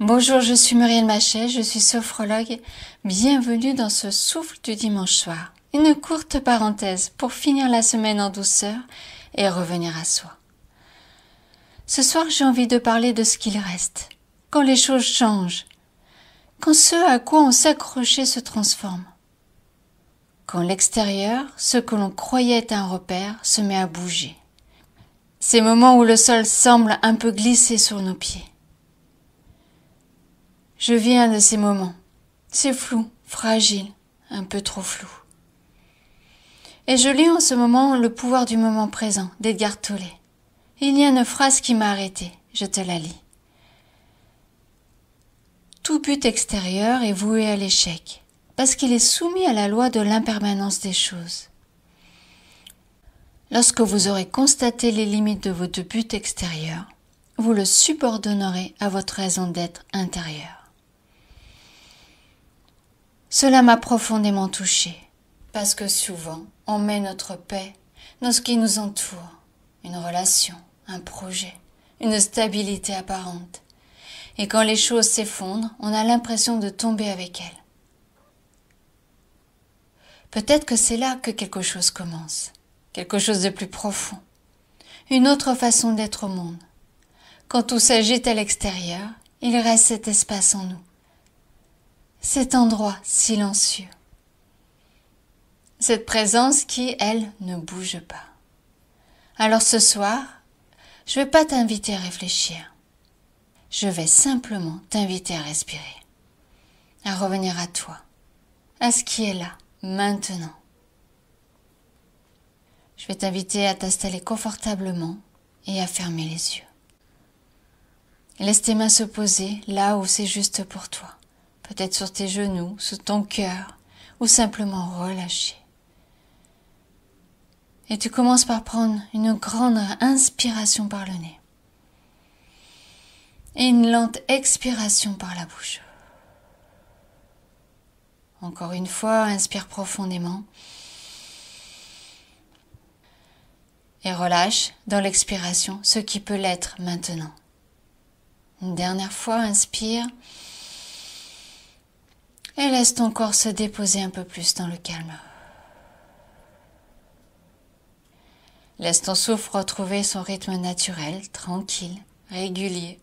Bonjour, je suis Muriel Machet, je suis sophrologue. Bienvenue dans ce souffle du dimanche soir. Une courte parenthèse pour finir la semaine en douceur et revenir à soi. Ce soir, j'ai envie de parler de ce qu'il reste. Quand les choses changent. Quand ce à quoi on s'accrochait se transforme. Quand l'extérieur, ce que l'on croyait être un repère, se met à bouger. Ces moments où le sol semble un peu glisser sur nos pieds. Je vis un de ces moments. C'est flou, fragile, un peu trop flou. Et je lis en ce moment Le pouvoir du moment présent d'Edgar Tolle. Il y a une phrase qui m'a arrêtée, je te la lis. Tout but extérieur est voué à l'échec, parce qu'il est soumis à la loi de l'impermanence des choses. Lorsque vous aurez constaté les limites de votre but extérieur, vous le subordonnerez à votre raison d'être intérieure. Cela m'a profondément touchée, parce que souvent, on met notre paix dans ce qui nous entoure, une relation, un projet, une stabilité apparente. Et quand les choses s'effondrent, on a l'impression de tomber avec elles. Peut-être que c'est là que quelque chose commence, quelque chose de plus profond, une autre façon d'être au monde. Quand tout s'agite à l'extérieur, il reste cet espace en nous. Cet endroit silencieux. Cette présence qui, elle, ne bouge pas. Alors ce soir, je ne vais pas t'inviter à réfléchir. Je vais simplement t'inviter à respirer, à revenir à toi, à ce qui est là, maintenant. Je vais t'inviter à t'installer confortablement et à fermer les yeux. Laisse tes mains se poser là où c'est juste pour toi. Peut-être sur tes genoux, sous ton cœur, ou simplement relâcher. Et tu commences par prendre une grande inspiration par le nez. Et une lente expiration par la bouche. Encore une fois, inspire profondément. Et relâche dans l'expiration ce qui peut l'être maintenant. Une dernière fois, inspire. Et laisse ton corps se déposer un peu plus dans le calme. Laisse ton souffle retrouver son rythme naturel, tranquille, régulier.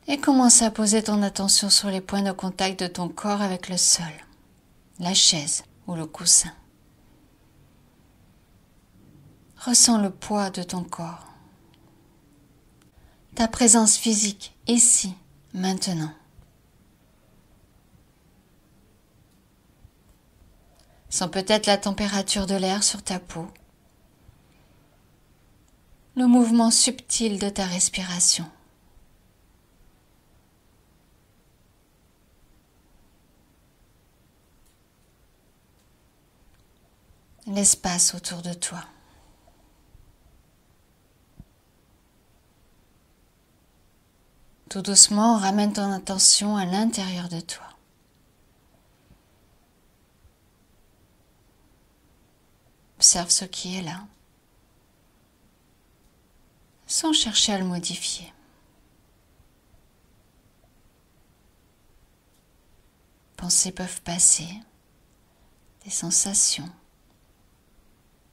Et commence à poser ton attention sur les points de contact de ton corps avec le sol, la chaise ou le coussin. Ressens le poids de ton corps. Ta présence physique, ici, maintenant. Sens peut-être la température de l'air sur ta peau, le mouvement subtil de ta respiration. L'espace autour de toi. Tout doucement, ramène ton attention à l'intérieur de toi. Observe ce qui est là, sans chercher à le modifier. Pensées peuvent passer, des sensations,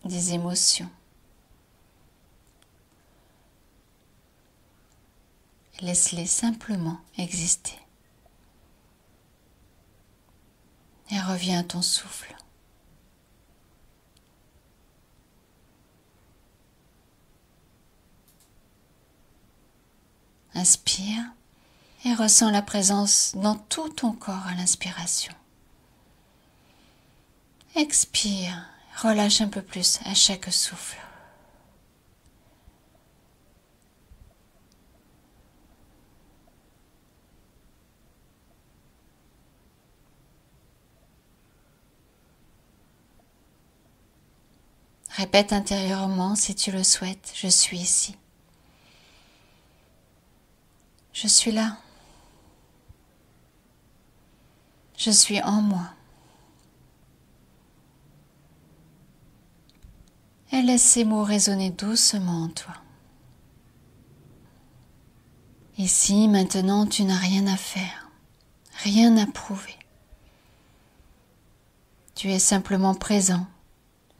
des émotions. Laisse-les simplement exister. Et reviens à ton souffle. Inspire et ressens la présence dans tout ton corps à l'inspiration. Expire, relâche un peu plus à chaque souffle. Répète intérieurement si tu le souhaites, je suis ici. Je suis là. Je suis en moi. et laisse ces mots résonner doucement en toi. Ici, maintenant, tu n'as rien à faire, rien à prouver. Tu es simplement présent,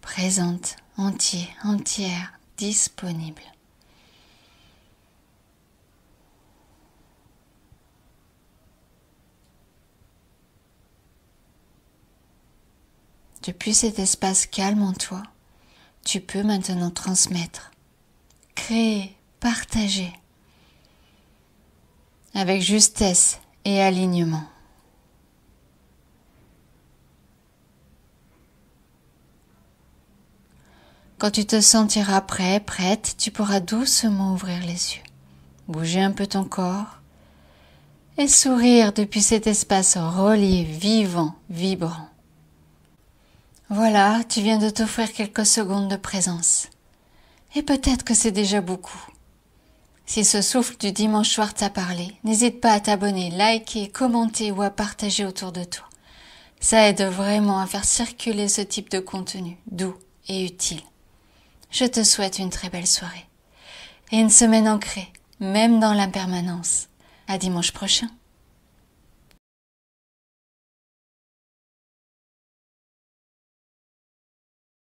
présente, entier, entière, disponible. Depuis cet espace calme en toi, tu peux maintenant transmettre, créer, partager, avec justesse et alignement. Quand tu te sentiras prêt, prête, tu pourras doucement ouvrir les yeux, bouger un peu ton corps et sourire depuis cet espace relié, vivant, vibrant. Voilà, tu viens de t'offrir quelques secondes de présence. Et peut-être que c'est déjà beaucoup. Si ce souffle du dimanche soir t'a parlé, n'hésite pas à t'abonner, liker, commenter ou à partager autour de toi. Ça aide vraiment à faire circuler ce type de contenu doux et utile. Je te souhaite une très belle soirée et une semaine ancrée, même dans l'impermanence. À dimanche prochain.